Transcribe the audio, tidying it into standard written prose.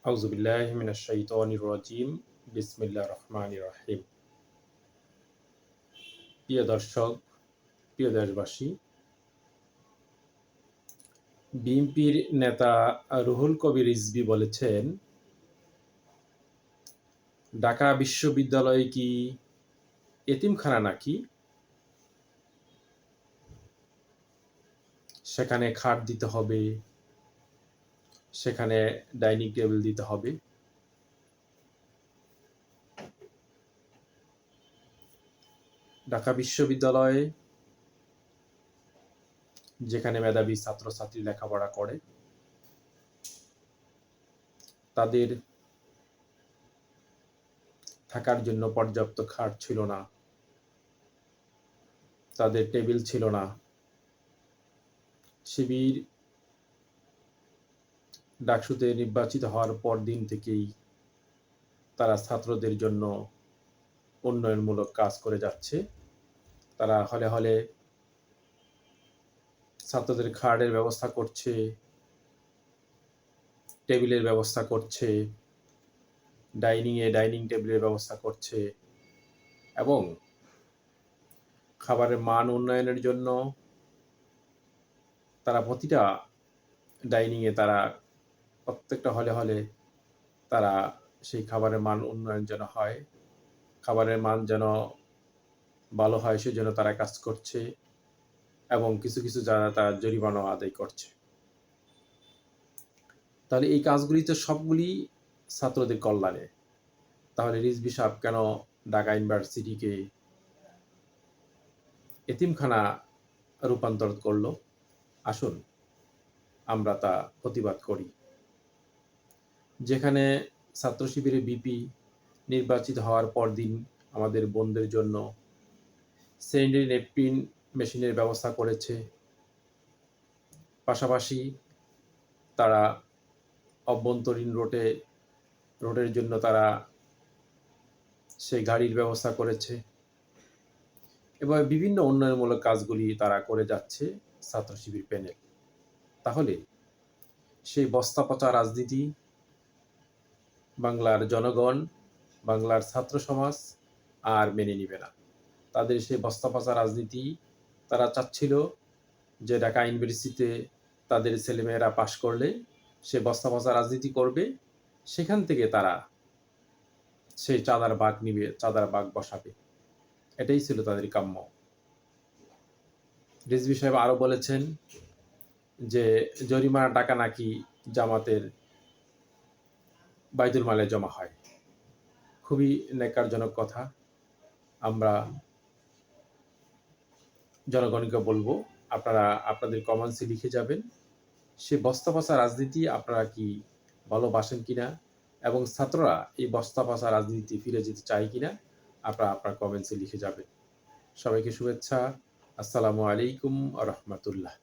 আউযুবিল্লাহি মিনাশ শাইতানির রাজিম। বিসমিল্লাহির রহমানির রহিম। প্রিয় দর্শক, প্রিয় দেশবাসী, বিএনপির নেতা রুহুল কবির রিজভী বলেছেন, ঢাকা বিশ্ববিদ্যালয় কি এতিমখানা নাকি? সেখানে খাট দিতে হবে, সেখানে ডাইনিং টেবিল দিতে হবে। ঢাকা বিশ্ববিদ্যালয়ে যেখানে মেধাবী ছাত্রছাত্রী লেখাপড়া করে, তাদের থাকার জন্য পর্যাপ্ত খাট ছিল না, তাদের টেবিল ছিল না। শিবির ডাকসুতে নির্বাচিত হওয়ার পর দিন থেকেই তারা ছাত্রদের জন্য উন্নয়নমূলক কাজ করে যাচ্ছে। তারা হলে হলে ছাত্রদের খাটের ব্যবস্থা করছে, টেবিলের ব্যবস্থা করছে, ডাইনিং টেবিলের ব্যবস্থা করছে এবং খাবারের মান উন্নয়নের জন্য তারা প্রতিটা ডাইনিংয়ে তারা প্রত্যেকটা হলে হলে তারা সেই খাবারের মান উন্নয়ন যেন হয়, খাবারের মান যেন ভালো হয় সেজন্য তারা কাজ করছে এবং কিছু কিছু জায়গায় তারা জরিমানাও আদায় করছে। তাহলে এই কাজগুলি তো সবগুলি ছাত্রদের কল্যাণে। তাহলে রিজভী সাহেব কেন ঢাকা ইউনিভার্সিটিকে এতিমখানা রূপান্তর করলো? আসুন আমরা তা প্রতিবাদ করি। যেখানে ছাত্র শিবিরের বিপি নির্বাচিত হওয়ার পরদিন আমাদের বোনদের জন্য স্যানিটারি ন্যাপকিন মেশিনের ব্যবস্থা করেছে, পাশাপাশি তারা অভ্যন্তরীণ রোডের জন্য তারা সেই গাড়ির ব্যবস্থা করেছে এবং বিভিন্ন উন্নয়নমূলক কাজগুলি তারা করে যাচ্ছে ছাত্র শিবির প্যানেল। তাহলে সেই বস্তা পচা রাজনীতি বাংলার জনগণ, বাংলার ছাত্র সমাজ আর মেনে নিবে না। তাদের সেই বস্তা পচা রাজনীতি তারা চাচ্ছিল যে ঢাকা ইউনিভার্সিটিতে তাদের ছেলেমেয়েরা পাশ করলে সে বস্তা পচা রাজনীতি করবে, সেখান থেকে তারা সেই চাঁদার বাঘ নিবে, চাঁদার বাঘ বসাবে। এটাই ছিল তাদের কাম্য। রিজভী সাহেব আরও বলেছেন যে জরিমানা টাকা নাকি জামাতের বাইতুল মালে জমা হয়। খুবই ন্যাক্কারজনক কথা। আমরা জনগণকে বলবো, আপনারা আপনাদের কমেন্টসে লিখে যাবেন সে বস্তা পচা রাজনীতি আপনারা কি ভালোবাসেন কিনা এবং ছাত্ররা এই বস্তা পচা রাজনীতি ফিরে যেতে চায় কিনা আপনারা আপনার কমেন্টসে লিখে যাবেন। সবাইকে শুভেচ্ছা। আসসালামু আলাইকুম ওয়া রাহমাতুল্লাহ।